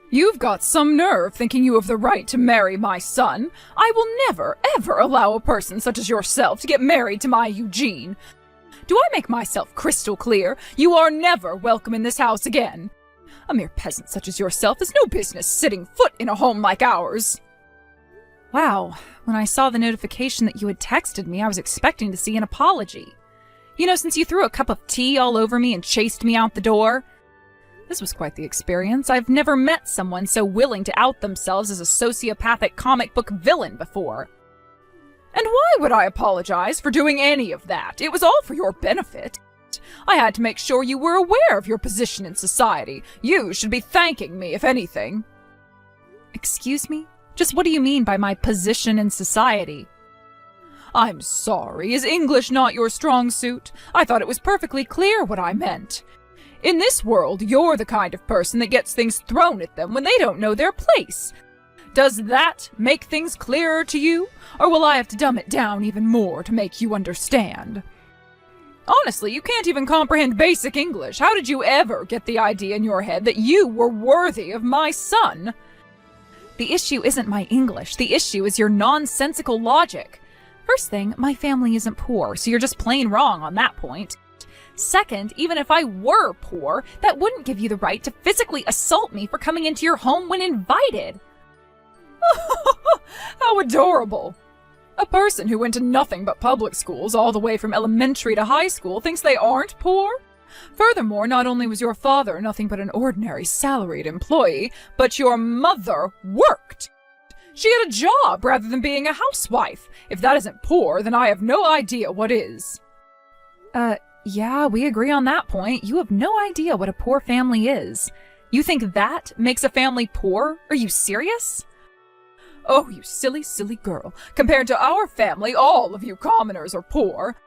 You've got some nerve thinking you have the right to marry my son. I will never, ever allow a person such as yourself to get married to my Eugene. Do I make myself crystal clear? You are never welcome in this house again. A mere peasant such as yourself has no business setting foot in a home like ours. Wow, when I saw the notification that you had texted me, I was expecting to see an apology. You know, since you threw a cup of tea all over me and chased me out the door. This was quite the experience. I've never met someone so willing to out themselves as a sociopathic comic book villain before. And why would I apologize for doing any of that? It was all for your benefit. I had to make sure you were aware of your position in society. You should be thanking me, if anything. Excuse me? Just what do you mean by my position in society? I'm sorry. Is English not your strong suit? I thought it was perfectly clear what I meant. In this world, you're the kind of person that gets things thrown at them when they don't know their place. Does that make things clearer to you? Or will I have to dumb it down even more to make you understand? Honestly, you can't even comprehend basic English. How did you ever get the idea in your head that you were worthy of my son? The issue isn't my English. The issue is your nonsensical logic. First thing, my family isn't poor, so you're just plain wrong on that point. Second, even if I were poor, that wouldn't give you the right to physically assault me for coming into your home when invited. How adorable! A person who went to nothing but public schools all the way from elementary to high school thinks they aren't poor? Furthermore, not only was your father nothing but an ordinary salaried employee, but your mother worked. She had a job rather than being a housewife. If that isn't poor, then I have no idea what is. Yeah, we agree on that point. You have no idea what a poor family is. You think that makes a family poor? Are you serious? Oh, you silly, silly girl. Compared to our family, all of you commoners are poor.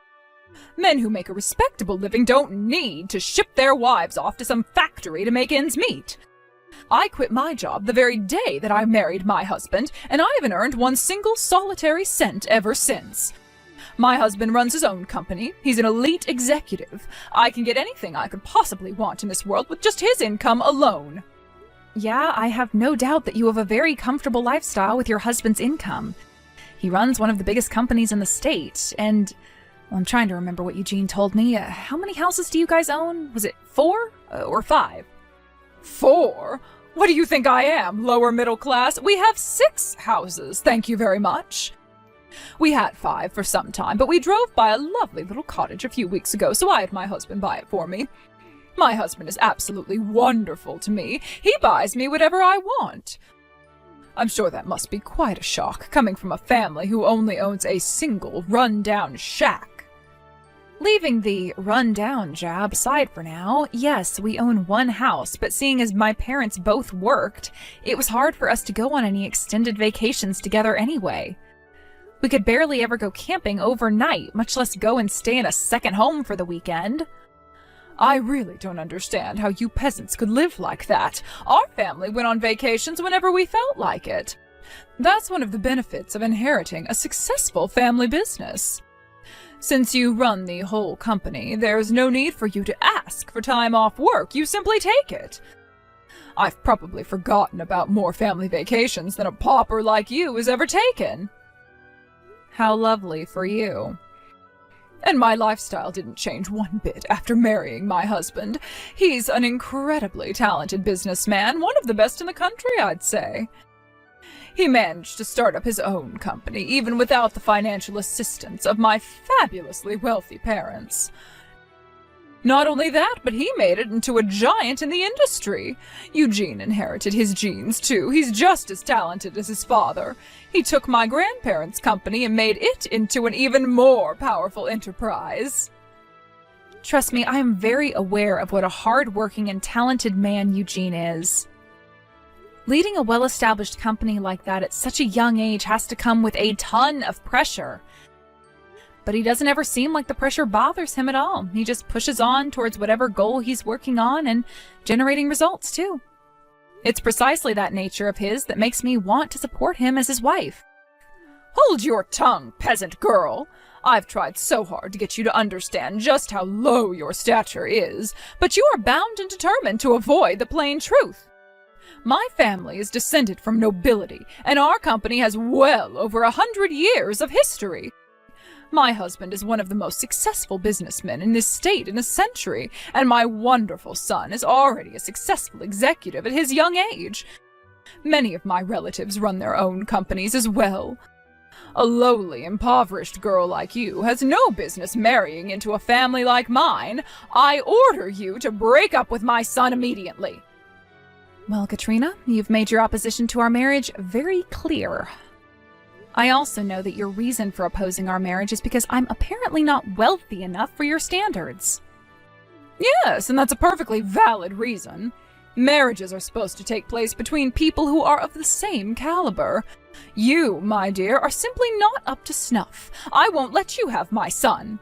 Men who make a respectable living don't need to ship their wives off to some factory to make ends meet. I quit my job the very day that I married my husband, and I haven't earned one single solitary cent ever since. My husband runs his own company. He's an elite executive. I can get anything I could possibly want in this world with just his income alone. Yeah, I have no doubt that you have a very comfortable lifestyle with your husband's income. He runs one of the biggest companies in the state, and well, I'm trying to remember what Eugene told me. How many houses do you guys own? Was it 4 or 5? 4? What do you think I am, lower middle class? We have 6 houses, thank you very much. We had 5 for some time, but we drove by a lovely little cottage a few weeks ago, so I had my husband buy it for me. My husband is absolutely wonderful to me. He buys me whatever I want. I'm sure that must be quite a shock, coming from a family who only owns a single run-down shack. Leaving the run-down jab aside for now, yes, we own one house, but seeing as my parents both worked, it was hard for us to go on any extended vacations together anyway. We could barely ever go camping overnight, much less go and stay in a second home for the weekend. I really don't understand how you peasants could live like that. Our family went on vacations whenever we felt like it. That's one of the benefits of inheriting a successful family business. Since you run the whole company, there's no need for you to ask for time off work. You simply take it. I've probably forgotten about more family vacations than a pauper like you has ever taken. How lovely for you. And my lifestyle didn't change one bit after marrying my husband. He's an incredibly talented businessman, one of the best in the country, I'd say. He managed to start up his own company, even without the financial assistance of my fabulously wealthy parents. Not only that, but he made it into a giant in the industry. Eugene inherited his genes, too. He's just as talented as his father. He took my grandparents' company and made it into an even more powerful enterprise. Trust me, I am very aware of what a hard-working and talented man Eugene is. Leading a well-established company like that at such a young age has to come with a ton of pressure. But he doesn't ever seem like the pressure bothers him at all. He just pushes on towards whatever goal he's working on and generating results, too. It's precisely that nature of his that makes me want to support him as his wife. Hold your tongue, peasant girl! I've tried so hard to get you to understand just how low your stature is, but you are bound and determined to avoid the plain truth. My family is descended from nobility, and our company has well over 100 years of history. My husband is one of the most successful businessmen in this state in a century, and my wonderful son is already a successful executive at his young age. Many of my relatives run their own companies as well. A lowly, impoverished girl like you has no business marrying into a family like mine. I order you to break up with my son immediately. Well, Katrina, you've made your opposition to our marriage very clear. I also know that your reason for opposing our marriage is because I'm apparently not wealthy enough for your standards. Yes, and that's a perfectly valid reason. Marriages are supposed to take place between people who are of the same caliber. You, my dear, are simply not up to snuff. I won't let you have my son.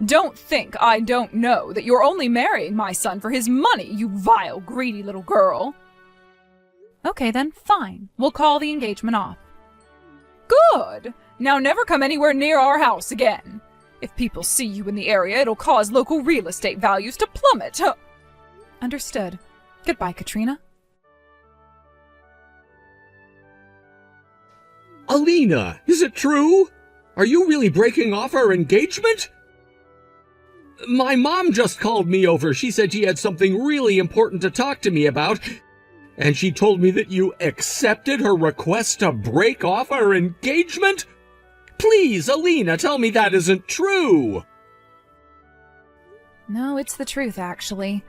Don't think I don't know that you're only marrying my son for his money, you vile, greedy little girl. Okay then, fine. We'll call the engagement off. Good! Now never come anywhere near our house again. If people see you in the area, it'll cause local real estate values to plummet. Understood. Goodbye, Katrina. Alina, is it true? Are you really breaking off our engagement? My mom just called me over. She said she had something really important to talk to me about. And she told me that you accepted her request to break off our engagement? Please, Alina, tell me that isn't true. No, it's the truth, actually.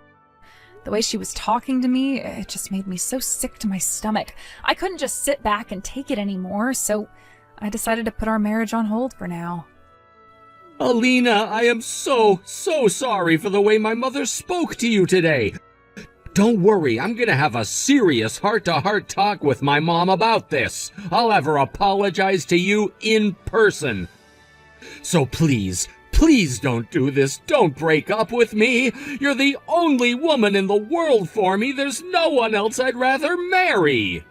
The way she was talking to me, it just made me so sick to my stomach. I couldn't just sit back and take it anymore, so I decided to put our marriage on hold for now. Alina, I am so sorry for the way my mother spoke to you today. Don't worry, I'm gonna have a serious heart-to-heart talk with my mom about this. I'll have her apologize to you in person. So please don't do this. Don't break up with me. You're the only woman in the world for me. There's no one else I'd rather marry.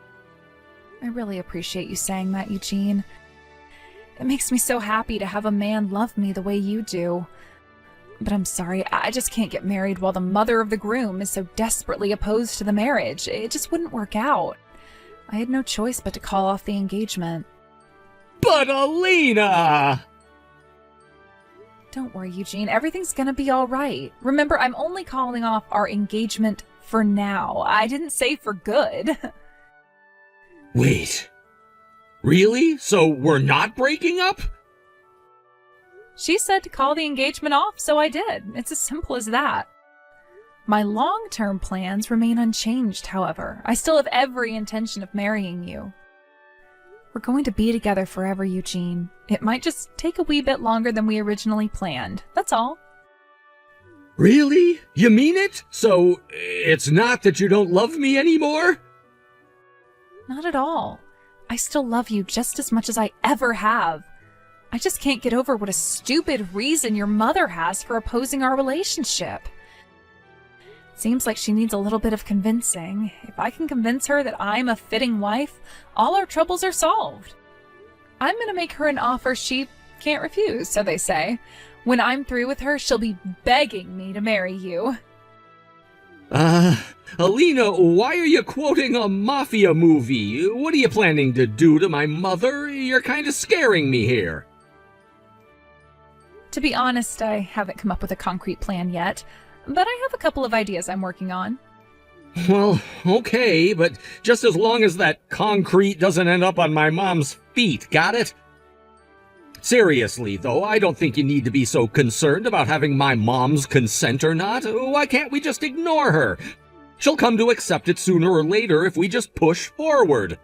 I really appreciate you saying that, Eugene. It makes me so happy to have a man love me the way you do. But I'm sorry, I just can't get married while the mother of the groom is so desperately opposed to the marriage. It just wouldn't work out. I had no choice but to call off the engagement. But Alina! Don't worry, Eugene. Everything's gonna be all right. Remember, I'm only calling off our engagement for now. I didn't say for good. Wait. Really? So we're not breaking up? She said to call the engagement off, so I did. It's as simple as that. My long-term plans remain unchanged, however. I still have every intention of marrying you. We're going to be together forever, Eugene. It might just take a wee bit longer than we originally planned. That's all. Really? You mean it? So it's not that you don't love me anymore? Not at all. I still love you just as much as I ever have. I just can't get over what a stupid reason your mother has for opposing our relationship. Seems like she needs a little bit of convincing. If I can convince her that I'm a fitting wife, all our troubles are solved. I'm gonna make her an offer she can't refuse, so they say. When I'm through with her, she'll be begging me to marry you. Alina, why are you quoting a mafia movie? What are you planning to do to my mother? You're kind of scaring me here. To be honest, I haven't come up with a concrete plan yet, but I have a couple of ideas I'm working on. Well, okay, but just as long as that concrete doesn't end up on my mom's feet, got it? Seriously, though, I don't think you need to be so concerned about having my mom's consent or not. Why can't we just ignore her? She'll come to accept it sooner or later if we just push forward.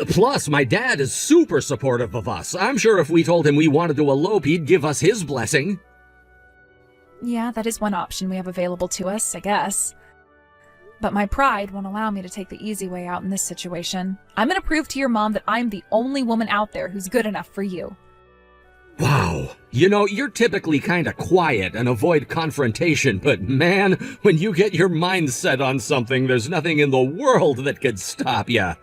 Plus, my dad is super supportive of us. I'm sure if we told him we wanted to elope, he'd give us his blessing. Yeah, that is one option we have available to us, I guess. But my pride won't allow me to take the easy way out in this situation. I'm gonna prove to your mom that I'm the only woman out there who's good enough for you. Wow. You know, you're typically kind of quiet and avoid confrontation, but man, when you get your mind set on something, there's nothing in the world that could stop you.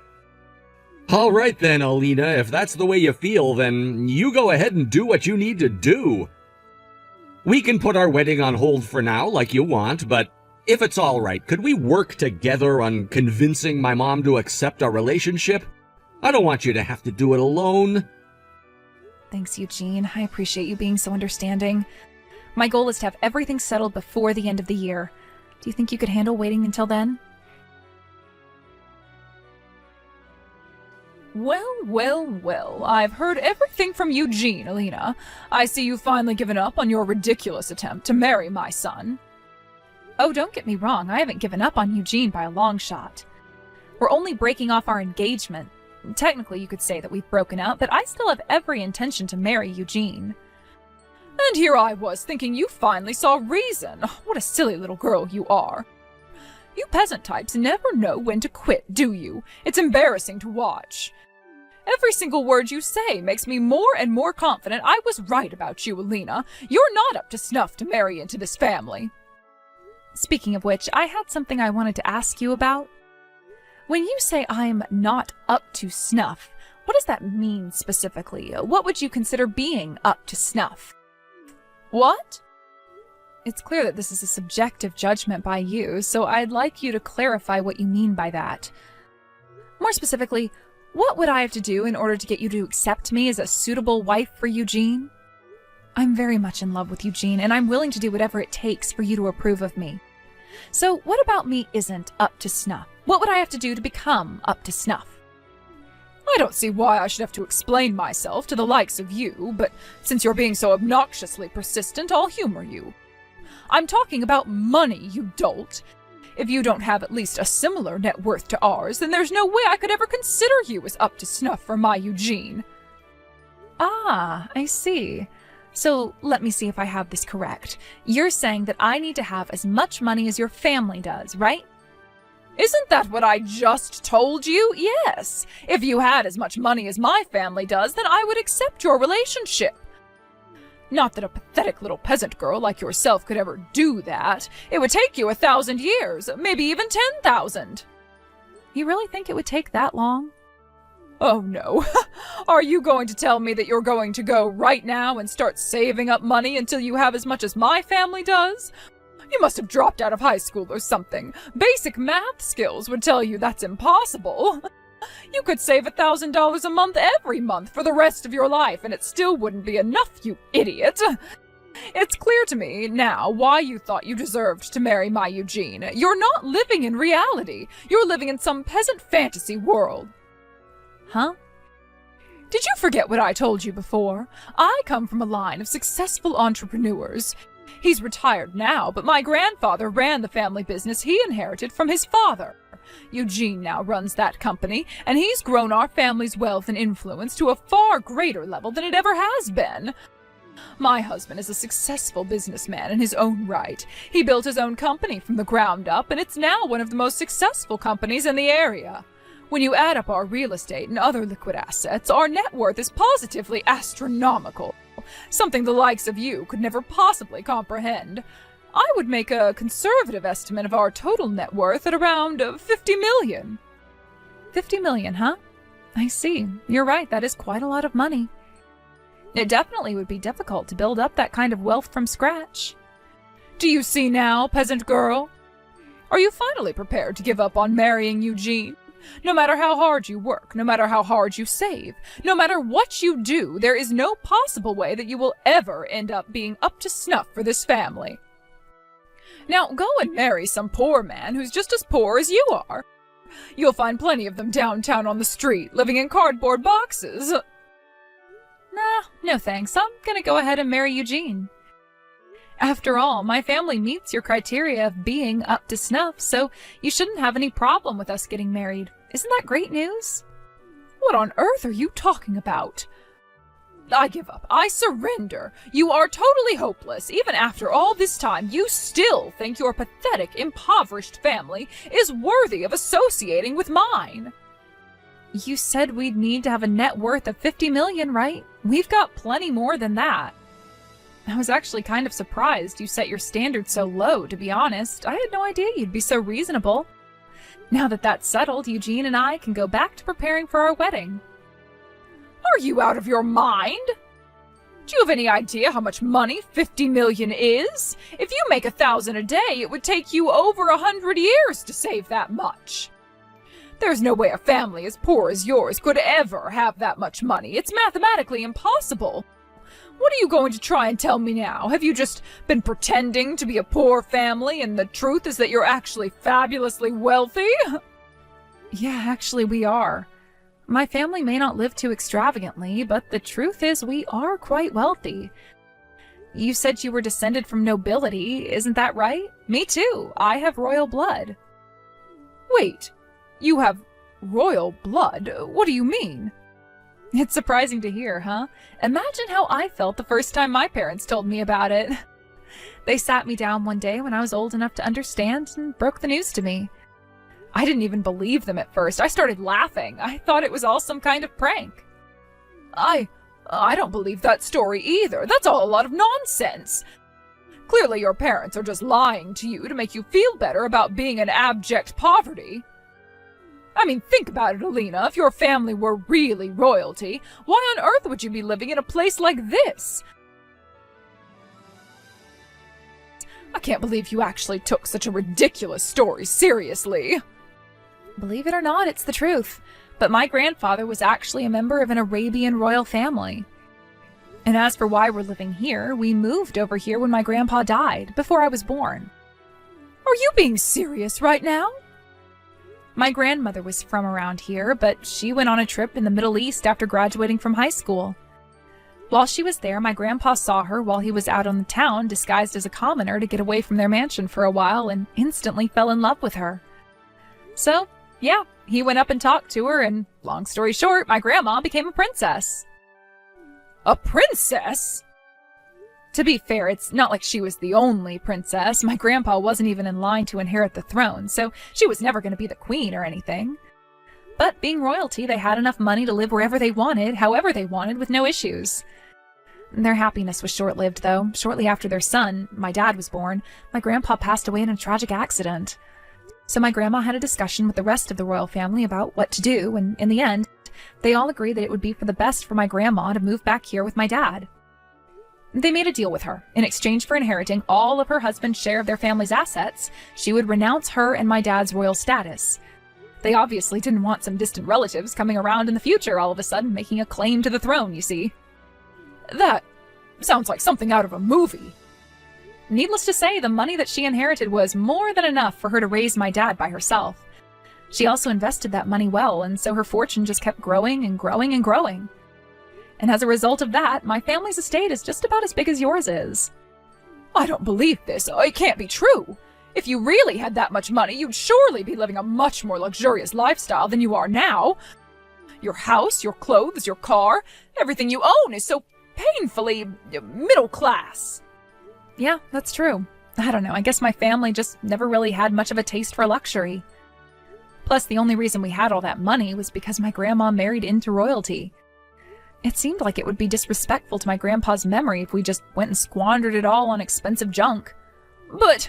All right then, Alina, if that's the way you feel, then you go ahead and do what you need to do. We can put our wedding on hold for now, like you want, but If it's all right, could we work together on convincing my mom to accept our relationship? I don't want you to have to do it alone. Thanks, Eugene. I appreciate you being so understanding. My goal is to have everything settled before the end of the year. Do you think you could handle waiting until then? Well, I've heard everything from Eugene, Alina. I see you've finally given up on your ridiculous attempt to marry my son. Oh, don't get me wrong, I haven't given up on Eugene by a long shot. We're only breaking off our engagement. Technically, you could say that we've broken up, but I still have every intention to marry Eugene. And here I was thinking you finally saw reason. What a silly little girl you are. You peasant types never know when to quit, do you? It's embarrassing to watch. Every single word you say makes me more and more confident I was right about you, Alina. You're not up to snuff to marry into this family. Speaking of which, I had something I wanted to ask you about. When you say I'm not up to snuff, what does that mean specifically? What would you consider being up to snuff? What? It's clear that this is a subjective judgment by you, so I'd like you to clarify what you mean by that. More specifically, what would I have to do in order to get you to accept me as a suitable wife for Eugene? I'm very much in love with Eugene, and I'm willing to do whatever it takes for you to approve of me. So what about me isn't up to snuff? What would I have to do to become up to snuff? I don't see why I should have to explain myself to the likes of you, but since you're being so obnoxiously persistent, I'll humor you. I'm talking about money, you dolt. If you don't have at least a similar net worth to ours, then there's no way I could ever consider you as up to snuff for my Eugene. Ah, I see. So let me see if I have this correct. You're saying that I need to have as much money as your family does, right? Isn't that what I just told you? Yes. If you had as much money as my family does, then I would accept your relationship. Not that a pathetic little peasant girl like yourself could ever do that. It would take you 1,000 years, maybe even 10,000. You really think it would take that long? Oh no. Are you going to tell me that you're going to go right now and start saving up money until you have as much as my family does? You must have dropped out of high school or something. Basic math skills would tell you that's impossible. You could save $1,000 a month every month for the rest of your life, and it still wouldn't be enough, you idiot. It's clear to me now why you thought you deserved to marry my Eugene. You're not living in reality. You're living in some peasant fantasy world. Huh? Did you forget what I told you before? I come from a line of successful entrepreneurs. He's retired now, but my grandfather ran the family business he inherited from his father. Eugene now runs that company, and he's grown our family's wealth and influence to a far greater level than it ever has been. My husband is a successful businessman in his own right. He built his own company from the ground up, and it's now one of the most successful companies in the area. When you add up our real estate and other liquid assets, our net worth is positively astronomical, something the likes of you could never possibly comprehend. I would make a conservative estimate of our total net worth at around 50 million. 50 million, huh? I see. You're right, that is quite a lot of money. It definitely would be difficult to build up that kind of wealth from scratch. Do you see now, peasant girl? Are you finally prepared to give up on marrying Eugene? No matter how hard you work, no matter how hard you save, no matter what you do, there is no possible way that you will ever end up being up to snuff for this family. Now go and marry some poor man who's just as poor as you are. You'll find plenty of them downtown on the street, living in cardboard boxes. Nah, no thanks. I'm gonna go ahead and marry Eugene. After all, my family meets your criteria of being up to snuff, so you shouldn't have any problem with us getting married. Isn't that great news? What on earth are you talking about? I give up. I surrender. You are totally hopeless. Even after all this time, you still think your pathetic, impoverished family is worthy of associating with mine. You said we'd need to have a net worth of 50 million, right? We've got plenty more than that. I was actually kind of surprised you set your standards so low, to be honest. I had no idea you'd be so reasonable. Now that that's settled, Eugene and I can go back to preparing for our wedding. Are you out of your mind? Do you have any idea how much money 50 million is? If you make 1,000 a day, it would take you over 100 years to save that much. There's no way a family as poor as yours could ever have that much money. It's mathematically impossible. What are you going to try and tell me now? Have you just been pretending to be a poor family, and the truth is that you're actually fabulously wealthy? Yeah, actually we are. My family may not live too extravagantly, but the truth is we are quite wealthy. You said you were descended from nobility, isn't that right? Me too. I have royal blood. Wait, you have royal blood? What do you mean? It's surprising to hear, huh? Imagine how I felt the first time my parents told me about it. They sat me down one day when I was old enough to understand and broke the news to me. I didn't even believe them at first. I started laughing. I thought it was all some kind of prank. I don't believe that story either. That's all a lot of nonsense. Clearly your parents are just lying to you to make you feel better about being in abject poverty. I mean, think about it, Alina. If your family were really royalty, why on earth would you be living in a place like this? I can't believe you actually took such a ridiculous story seriously. Believe it or not, it's the truth. But my grandfather was actually a member of an Arabian royal family. And as for why we're living here, we moved over here when my grandpa died, before I was born. Are you being serious right now? My grandmother was from around here, but she went on a trip in the Middle East after graduating from high school. While she was there, my grandpa saw her while he was out on the town disguised as a commoner to get away from their mansion for a while and instantly fell in love with her. So, yeah, he went up and talked to her, and long story short, my grandma became a princess. A princess? To be fair, it's not like she was the only princess. My grandpa wasn't even in line to inherit the throne, so she was never going to be the queen or anything. But being royalty, they had enough money to live wherever they wanted, however they wanted, with no issues. Their happiness was short-lived, though. Shortly after their son, my dad, was born, my grandpa passed away in a tragic accident. So my grandma had a discussion with the rest of the royal family about what to do, and in the end, they all agreed that it would be for the best for my grandma to move back here with my dad. They made a deal with her. In exchange for inheriting all of her husband's share of their family's assets, she would renounce her and my dad's royal status. They obviously didn't want some distant relatives coming around in the future all of a sudden making a claim to the throne, you see. That sounds like something out of a movie. Needless to say, the money that she inherited was more than enough for her to raise my dad by herself. She also invested that money well, and so her fortune just kept growing and growing and growing. And as a result of that, my family's estate is just about as big as yours is. I don't believe this. It can't be true. If you really had that much money, you'd surely be living a much more luxurious lifestyle than you are now. Your house, your clothes, your car, everything you own is so painfully middle class. Yeah, that's true. I don't know, I guess my family just never really had much of a taste for luxury. Plus, the only reason we had all that money was because my grandma married into royalty. It seemed like it would be disrespectful to my grandpa's memory if we just went and squandered it all on expensive junk. But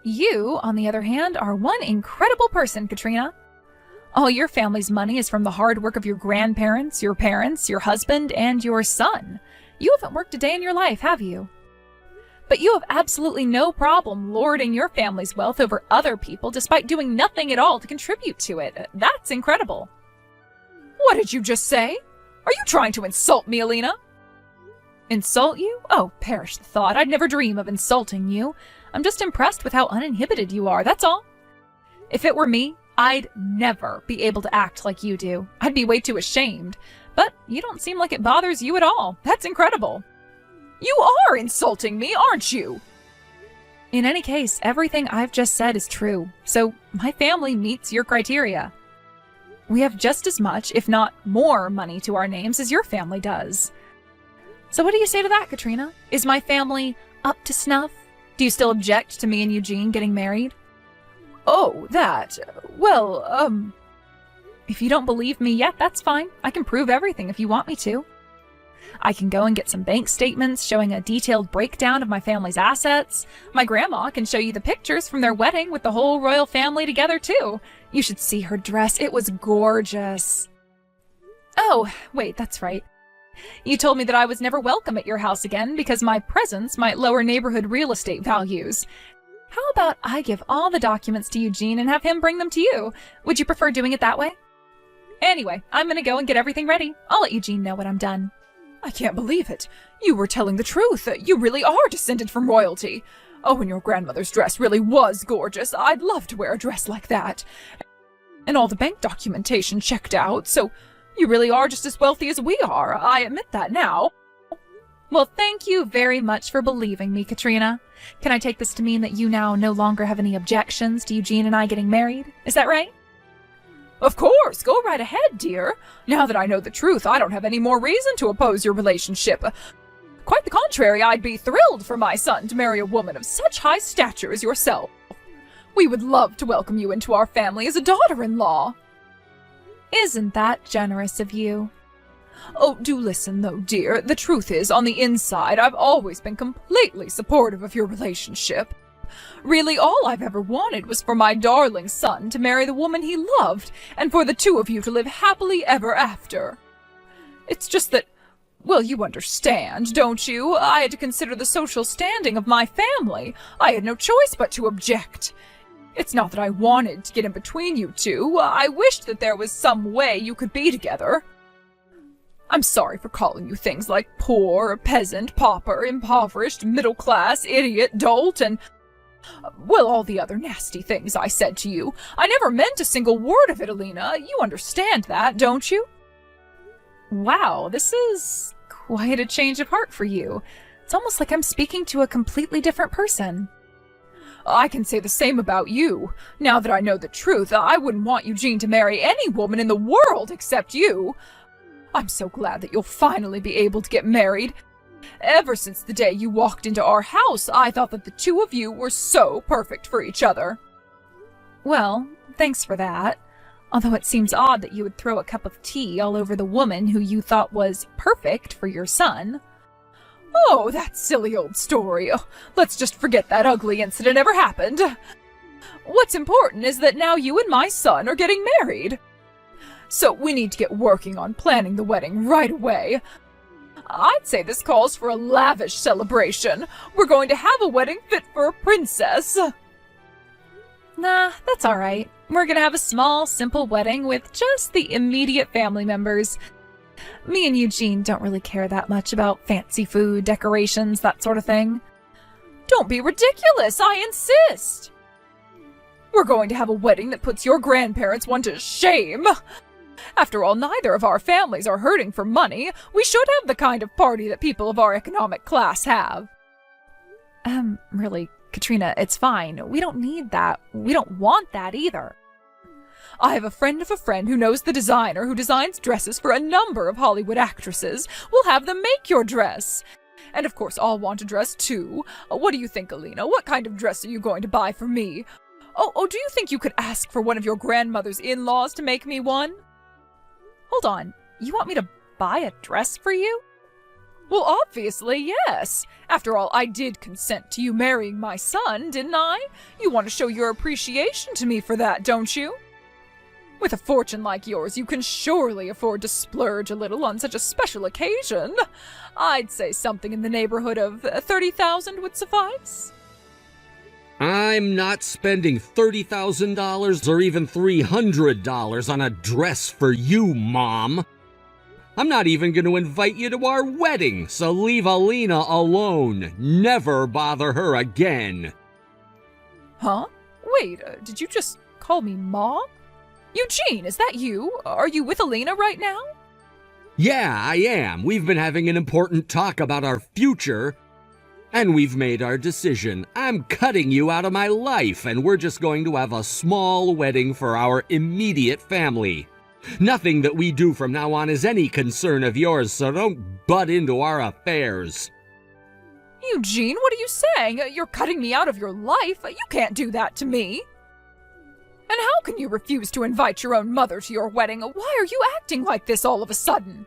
you, on the other hand, are one incredible person, Katrina. All your family's money is from the hard work of your grandparents, your parents, your husband, and your son. You haven't worked a day in your life, have you? But you have absolutely no problem lording your family's wealth over other people despite doing nothing at all to contribute to it. That's incredible. What did you just say? Are you trying to insult me, Alina? Insult you? Oh, perish the thought. I'd never dream of insulting you. I'm just impressed with how uninhibited you are, that's all. If it were me, I'd never be able to act like you do. I'd be way too ashamed. But you don't seem like it bothers you at all. That's incredible. You are insulting me, aren't you? In any case, everything I've just said is true. So my family meets your criteria. We have just as much, if not more, money to our names as your family does. So what do you say to that, Katrina? Is my family up to snuff? Do you still object to me and Eugene getting married? Oh, that. Well, If you don't believe me yet, that's fine. I can prove everything if you want me to. I can go and get some bank statements showing a detailed breakdown of my family's assets. My grandma can show you the pictures from their wedding with the whole royal family together, too. You should see her dress. It was gorgeous. Oh, wait, that's right. You told me that I was never welcome at your house again because my presence might lower neighborhood real estate values. How about I give all the documents to Eugene and have him bring them to you? Would you prefer doing it that way? Anyway, I'm gonna go and get everything ready. I'll let Eugene know when I'm done. I can't believe it. You were telling the truth. You really are descended from royalty. Oh, and your grandmother's dress really was gorgeous. I'd love to wear a dress like that. And all the bank documentation checked out, so you really are just as wealthy as we are. I admit that now. Well, thank you very much for believing me, Katrina. Can I take this to mean that you now no longer have any objections to Eugene and I getting married? Is that right? Of course, go right ahead, dear. Now that I know the truth, I don't have any more reason to oppose your relationship. Quite the contrary, I'd be thrilled for my son to marry a woman of such high stature as yourself. We would love to welcome you into our family as a daughter-in-law. Isn't that generous of you? Oh, do listen, though, dear. The truth is, on the inside, I've always been completely supportive of your relationship. Really, all I've ever wanted was for my darling son to marry the woman he loved, and for the two of you to live happily ever after. It's just that, well, you understand, don't you? I had to consider the social standing of my family. I had no choice but to object. It's not that I wanted to get in between you two. I wished that there was some way you could be together. I'm sorry for calling you things like poor, peasant, pauper, impoverished, middle class, idiot, dolt, and, well, all the other nasty things I said to you. I never meant a single word of it, Alina. You understand that, don't you? Wow, this is quite a change of heart for you. It's almost like I'm speaking to a completely different person. I can say the same about you. Now that I know the truth, I wouldn't want Eugene to marry any woman in the world except you. I'm so glad that you'll finally be able to get married. Ever since the day you walked into our house, I thought that the two of you were so perfect for each other. Well, thanks for that. Although it seems odd that you would throw a cup of tea all over the woman who you thought was perfect for your son. Oh, that silly old story. Oh, let's just forget that ugly incident ever happened. What's important is that now you and my son are getting married. So we need to get working on planning the wedding right away. I'd say this calls for a lavish celebration. We're going to have a wedding fit for a princess. Nah, that's all right. We're gonna have a small, simple wedding with just the immediate family members. Me and Eugene don't really care that much about fancy food, decorations, that sort of thing. Don't be ridiculous, I insist. We're going to have a wedding that puts your grandparents one to shame. After all, neither of our families are hurting for money. We should have the kind of party that people of our economic class have. Really, Katrina, it's fine. We don't need that. We don't want that either. I have a friend of a friend who knows the designer who designs dresses for a number of Hollywood actresses. We'll have them make your dress. And of course, I'll want a dress too. What do you think, Alina? What kind of dress are you going to buy for me? Oh, do you think you could ask for one of your grandmother's in-laws to make me one? Hold on. You want me to buy a dress for you? Well, obviously, yes. After all, I did consent to you marrying my son, didn't I? You want to show your appreciation to me for that, don't you? With a fortune like yours, you can surely afford to splurge a little on such a special occasion. I'd say something in the neighborhood of 30,000 would suffice. I'm not spending $30,000 or even $300 on a dress for you, Mom. I'm not even going to invite you to our wedding, so leave Alina alone. Never bother her again. Huh? Wait, did you just call me Mom? Eugene, is that you? Are you with Alina right now? Yeah, I am. We've been having an important talk about our future, and we've made our decision. I'm cutting you out of my life, and we're just going to have a small wedding for our immediate family. Nothing that we do from now on is any concern of yours, so don't butt into our affairs. Eugene, what are you saying? You're cutting me out of your life? You can't do that to me. And how can you refuse to invite your own mother to your wedding? Why are you acting like this all of a sudden?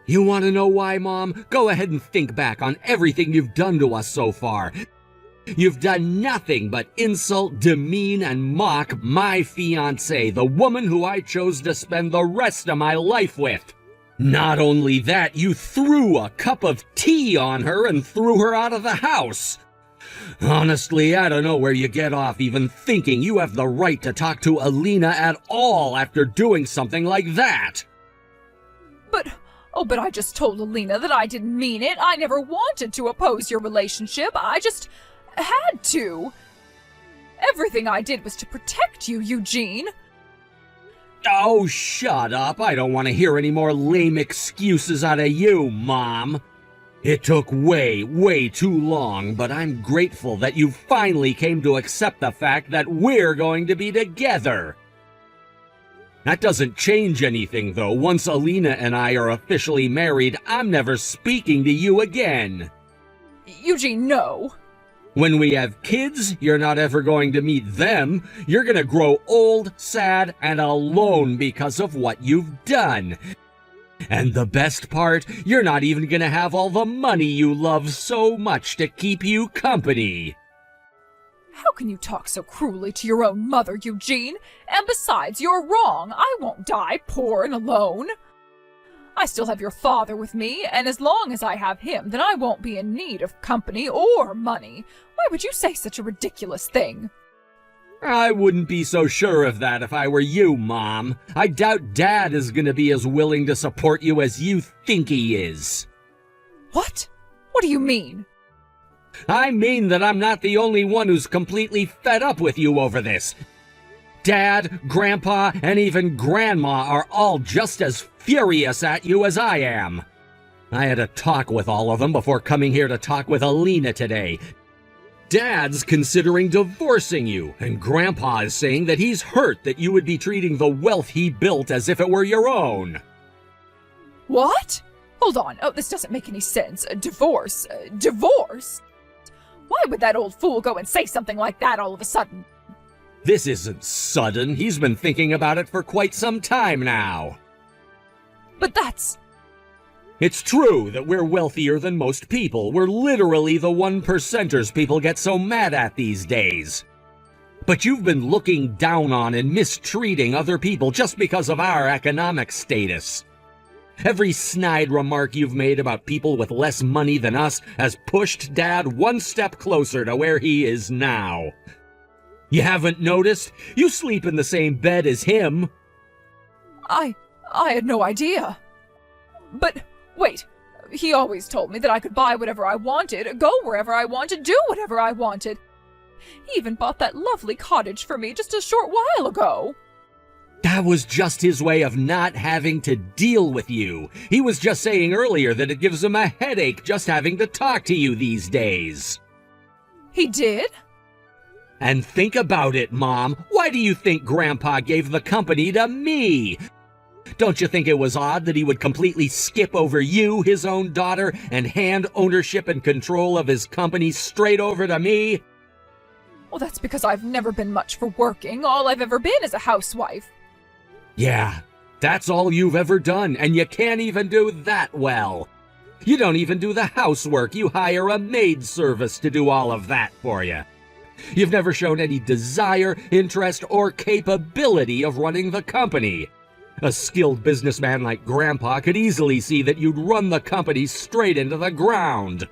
You want to know why, Mom? Go ahead and think back on everything you've done to us so far. You've done nothing but insult, demean, and mock my fiancée, the woman who I chose to spend the rest of my life with. Not only that, you threw a cup of tea on her and threw her out of the house. Honestly, I don't know where you get off even thinking you have the right to talk to Alina at all after doing something like that. But I just told Alina that I didn't mean it. I never wanted to oppose your relationship. I just had to. Everything I did was to protect you, Eugene. Oh, shut up. I don't want to hear any more lame excuses out of you, Mom. It took way too long, but I'm grateful that you finally came to accept the fact that we're going to be together. That doesn't change anything, though. Once Alina and I are officially married, I'm never speaking to you again. Eugene, no. When we have kids, you're not ever going to meet them. You're going to grow old, sad, and alone because of what you've done. And the best part, you're not even going to have all the money you love so much to keep you company. How can you talk so cruelly to your own mother, Eugene? And besides, you're wrong. I won't die poor and alone. I still have your father with me, and as long as I have him, then I won't be in need of company or money. Why would you say such a ridiculous thing? I wouldn't be so sure of that if I were you, Mom. I doubt Dad is going to be as willing to support you as you think he is. What? What do you mean? I mean that I'm not the only one who's completely fed up with you over this. Dad, Grandpa, and even Grandma are all just as furious at you as I am. I had a talk with all of them before coming here to talk with Alina today. Dad's considering divorcing you, and Grandpa is saying that he's hurt that you would be treating the wealth he built as if it were your own. What? Hold on. Oh, this doesn't make any sense. Divorce? Divorce? Why would that old fool go and say something like that all of a sudden? This isn't sudden. He's been thinking about it for quite some time now. But that's... It's true that we're wealthier than most people. We're literally the 1%ers people get so mad at these days. But you've been looking down on and mistreating other people just because of our economic status. Every snide remark you've made about people with less money than us has pushed Dad one step closer to where he is now. You haven't noticed? You sleep in the same bed as him. I had no idea. But... wait, he always told me that I could buy whatever I wanted, go wherever I wanted, do whatever I wanted. He even bought that lovely cottage for me just a short while ago. That was just his way of not having to deal with you. He was just saying earlier that it gives him a headache just having to talk to you these days. He did? And think about it, Mom. Why do you think Grandpa gave the company to me? Don't you think it was odd that he would completely skip over you, his own daughter, and hand ownership and control of his company straight over to me? Well, that's because I've never been much for working. All I've ever been is a housewife. Yeah, that's all you've ever done, and you can't even do that well. You don't even do the housework. You hire a maid service to do all of that for you. You've never shown any desire, interest, or capability of running the company. A skilled businessman like Grandpa could easily see that you'd run the company straight into the ground.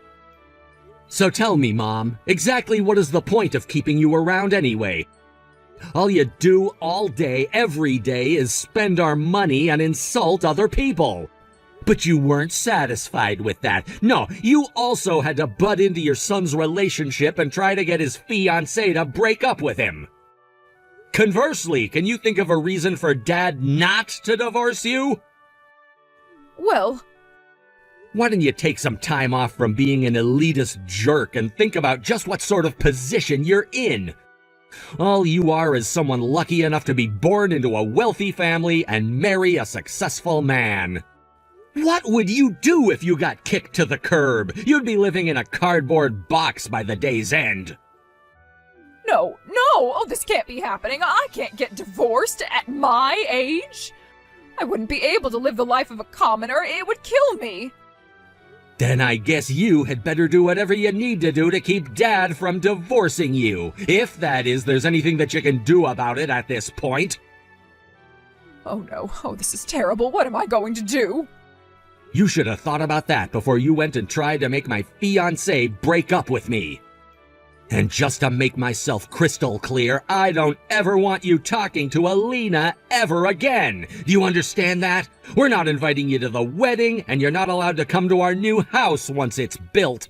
So tell me, Mom, exactly what is the point of keeping you around anyway? All you do all day, every day, is spend our money and insult other people. But you weren't satisfied with that. No, you also had to butt into your son's relationship and try to get his fiancée to break up with him. Conversely, can you think of a reason for Dad not to divorce you? Well... Why don't you take some time off from being an elitist jerk and think about just what sort of position you're in? All you are is someone lucky enough to be born into a wealthy family and marry a successful man. What would you do if you got kicked to the curb? You'd be living in a cardboard box by the day's end. No, oh, this can't be happening. I can't get divorced at my age. I wouldn't be able to live the life of a commoner. It would kill me. Then I guess you had better do whatever you need to do to keep Dad from divorcing you. If that is, there's anything that you can do about it at this point. Oh no, oh, this is terrible. What am I going to do? You should have thought about that before you went and tried to make my fiancé break up with me. And just to make myself crystal clear, I don't ever want you talking to Alina ever again. Do you understand that? We're not inviting you to the wedding, and you're not allowed to come to our new house once it's built.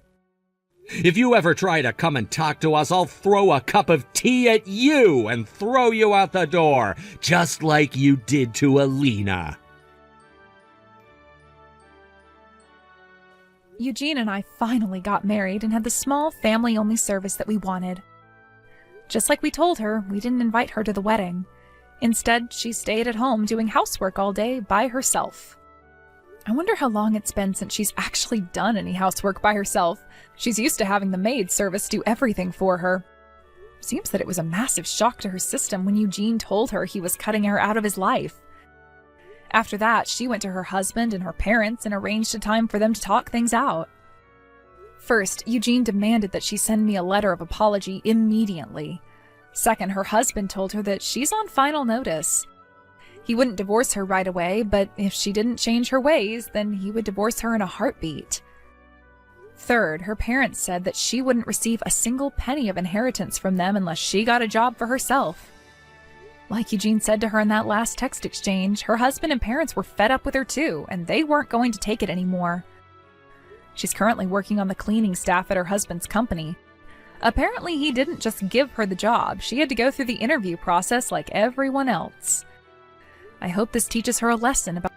If you ever try to come and talk to us, I'll throw a cup of tea at you and throw you out the door, just like you did to Alina. Eugene and I finally got married and had the small family-only service that we wanted. Just like we told her, we didn't invite her to the wedding. Instead, she stayed at home doing housework all day by herself. I wonder how long it's been since she's actually done any housework by herself. She's used to having the maid service do everything for her. Seems that it was a massive shock to her system when Eugene told her he was cutting her out of his life. After that, she went to her husband and her parents and arranged a time for them to talk things out. First, Eugene demanded that she send me a letter of apology immediately. Second, her husband told her that she's on final notice. He wouldn't divorce her right away, but if she didn't change her ways, then he would divorce her in a heartbeat. Third, her parents said that she wouldn't receive a single penny of inheritance from them unless she got a job for herself. Like Eugene said to her in that last text exchange, her husband and parents were fed up with her too, and they weren't going to take it anymore. She's currently working on the cleaning staff at her husband's company. Apparently, he didn't just give her the job. She had to go through the interview process like everyone else. I hope this teaches her a lesson about